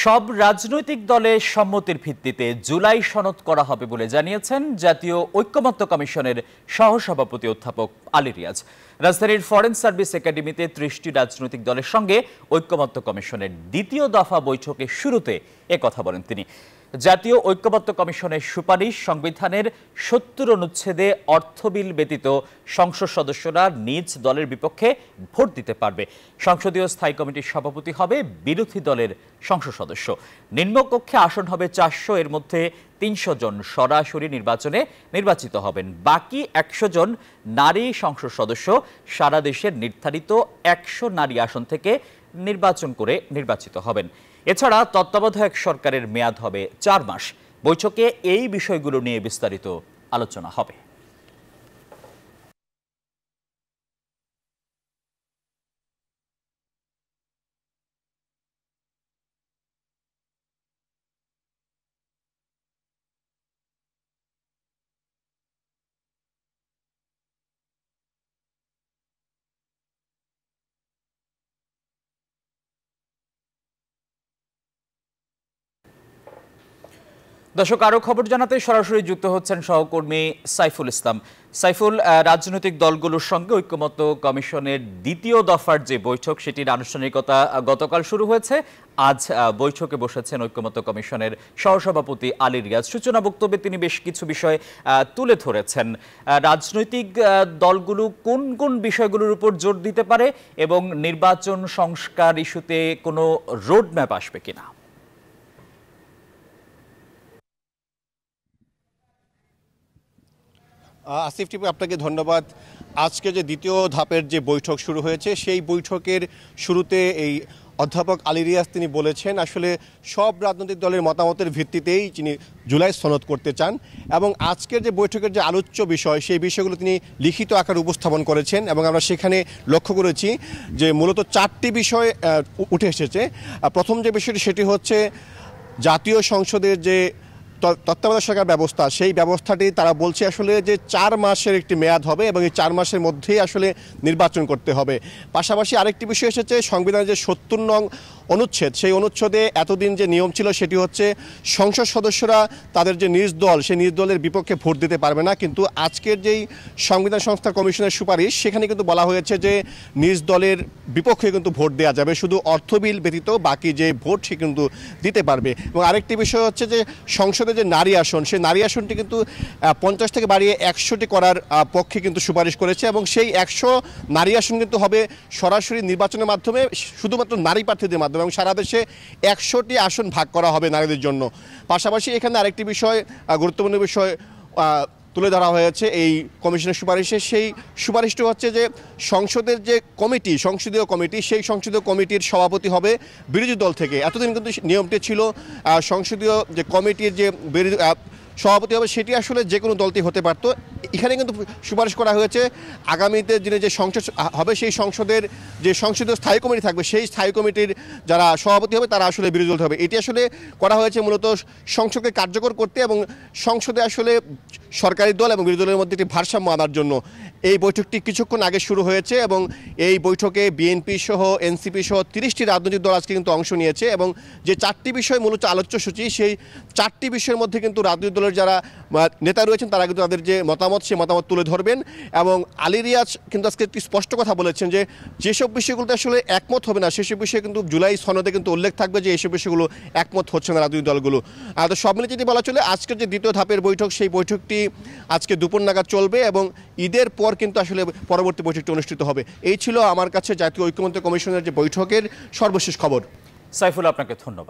সব রাজনৈতিক দলের সম্মতির ভিত্তিতে জুলাই সনদ করা হবে বলে জানিয়েছেন জাতীয় ঐক্যমত্য কমিশনের সহসভাপতি অধ্যাপক আলী রিয়াজ। রাজধানীর ফরেন সার্ভিস একাডেমিতে ৩০টি রাজনৈতিক দলের সঙ্গে ঐক্যমত্য কমিশনের দ্বিতীয় দফা বৈঠকের শুরুতে একথা বলেন তিনি। জাতীয় ঐক্যমত্য কমিশনের সুপারিশ, সংবিধানের ৭০ অনুচ্ছেদে অর্থ বিল ব্যতীত সংসদ সদস্যরা নিজ দলের বিপক্ষে ভোট দিতে পারবে। সংসদীয় স্থায়ী কমিটির সভাপতি হবে বিরোধী দলের সংসদ সদস্য। নিম্নকক্ষে আসন হবে ৪০০, এর মধ্যে ৩০০ জন সরাসরি নির্বাচনে নির্বাচিত হবেন। বাকি ১০০ জন নারী সংসদ সদস্য সারা দেশের নির্ধারিত ১০০ নারী আসন থেকে নির্বাচিত হবেন। এছাড়া তত্ত্বাবধায়ক সরকারের মেয়াদ হবে ৪ মাস। বৈঠকে এই বিষয়গুলো নিয়ে বিস্তারিত আলোচনা হবে। দর্শক, আরো খবর জানাতে সরাসরি যুক্ত হচ্ছেন সহকর্মী সাইফুল ইসলাম। সাইফুল, রাজনৈতিক দলগুলোর সঙ্গে ঐক্যমত্য কমিশনের দ্বিতীয় দফার যে বৈঠক, সেটির আনুষ্ঠানিকতা গতকাল শুরু হয়েছে। আজ বৈঠকে বসেছেন ঐক্যমত্য কমিশনের সহসভাপতি আলী রিয়াজ। সূচনা বক্তব্যে তিনি বেশ কিছু বিষয় তুলে ধরেছেন। রাজনৈতিক দলগুলো কোন কোন বিষয়গুলোর উপর জোর দিতে পারে এবং নির্বাচন সংস্কার ইস্যুতে কোনো রোডম্যাপ আসবে কিনা? আসিফ টিপু, আপনাকে ধন্যবাদ। আজকে যে দ্বিতীয় ধাপের যে বৈঠক শুরু হয়েছে, সেই বৈঠকের শুরুতে এই অধ্যাপক আলী রিয়াজ তিনি বলেছেন আসলে সব রাজনৈতিক দলের মতামতের ভিত্তিতেই তিনি জুলাই সনদ করতে চান এবং আজকের যে বৈঠকের যে আলোচ্য বিষয়, সেই বিষয়গুলো তিনি লিখিত আকারে উপস্থাপন করেছেন এবং আমরা সেখানে লক্ষ্য করেছি যে মূলত ৪টি বিষয় উঠে এসেছে। প্রথম যে বিষয়টি সেটি হচ্ছে জাতীয় সংসদের যে তত্ত্বাবধায়ক সরকার ব্যবস্থা, সেই ব্যবস্থাটি তারা বলছে আসলে যে ৪ মাসের একটি মেয়াদ হবে এবং এই ৪ মাসের মধ্যেই আসলে নির্বাচন করতে হবে। পাশাপাশি আরেকটি বিষয় এসেছে সংবিধানের যে ৭০ নং অনুচ্ছেদ, সেই অনুচ্ছেদে এতদিন যে নিয়ম ছিল সেটি হচ্ছে সংসদ সদস্যরা তাদের যে নিজ দল, সেই নিজ দলের বিপক্ষে ভোট দিতে পারবে না। কিন্তু আজকের যেই সংবিধান সংস্থা কমিশনের সুপারিশ, সেখানে কিন্তু বলা হয়েছে যে নিজ দলের বিপক্ষে কিন্তু ভোট দেওয়া যাবে, শুধু অর্থ বিল ব্যতীত বাকি যে ভোট সে কিন্তু দিতে পারবে। এবং আরেকটি বিষয় হচ্ছে যে সংসদে যে নারী আসন, সেই নারী আসনটি কিন্তু ৫০ থেকে বাড়িয়ে ১০০টি করার পক্ষে কিন্তু সুপারিশ করেছে এবং সেই ১০০ নারী আসন কিন্তু হবে সরাসরি নির্বাচনের মাধ্যমে, শুধুমাত্র নারী প্রার্থীদের মাধ্যমে, এবং সারা দেশে ১০০টি আসন ভাগ করা হবে নারীদের জন্য। পাশাপাশি এখানে আরেকটি বিষয়, গুরুত্বপূর্ণ বিষয় তুলে ধরা হয়েছে এই কমিশনের সুপারিশে। সেই সুপারিশটি হচ্ছে যে সংসদের যে কমিটি, সংসদীয় কমিটি, সেই সংসদীয় কমিটির সভাপতি হবে বিরোধী দল থেকে। এতদিন কিন্তু নিয়মটি ছিল সংসদীয় যে কমিটির যে সভাপতি হবে সেটি আসলে যে কোনো দলটি হতে পারত। এখানে কিন্তু সুপারিশ করা হয়েছে আগামীতে দিনে যে সংসদ হবে, সেই সংসদের যে সংসদীয় স্থায়ী কমিটি থাকবে, সেই স্থায়ী কমিটির যারা সভাপতি হবে তারা আসলে বিরোধী দল হবে। এটি আসলে করা হয়েছে মূলত সংসদকে কার্যকর করতে এবং সংসদে আসলে সরকারি দল এবং বিরোধী দলের মধ্যে একটি ভারসাম্য আনার জন্য। এই বৈঠকটি কিছুক্ষণ আগে শুরু হয়েছে এবং এই বৈঠকে বিএনপি সহ, এনসিপি সহ 30টি রাজনৈতিক দল আজকে কিন্তু অংশ নিয়েছে এবং যে 4টি বিষয় মূলত আলোচ্য সূচি, সেই 4টি বিষয়ের মধ্যে কিন্তু রাজনৈতিক দলের যারা নেতা রয়েছেন তারা কিন্তু তাদের যে মতামত, সে মতামত তুলে ধরবেন। এবং আলী রিয়াজ কিন্তু আজকে একটি স্পষ্ট কথা বলেছেন যে যেসব বিষয়গুলোতে আসলে একমত হবে না, সেসব বিষয়ে কিন্তু জুলাই সনদে কিন্তু উল্লেখ থাকবে যে এইসব বিষয়গুলো একমত হচ্ছে না রাজনৈতিক দলগুলো। তো সব মিলে যদি বলা চলে, আজকের যে দ্বিতীয় ধাপের বৈঠক, সেই বৈঠকটি আজকে দুপুর নাগাদ চলবে এবং ঈদের পর কিন্তু আসলে পরবর্তী বৈঠকটি অনুষ্ঠিত হবে। এই ছিল আমার কাছে জাতীয় ঐক্যমত্য কমিশনের যে বৈঠকের সর্বশেষ খবর। সাইফুল, আপনাকে ধন্যবাদ।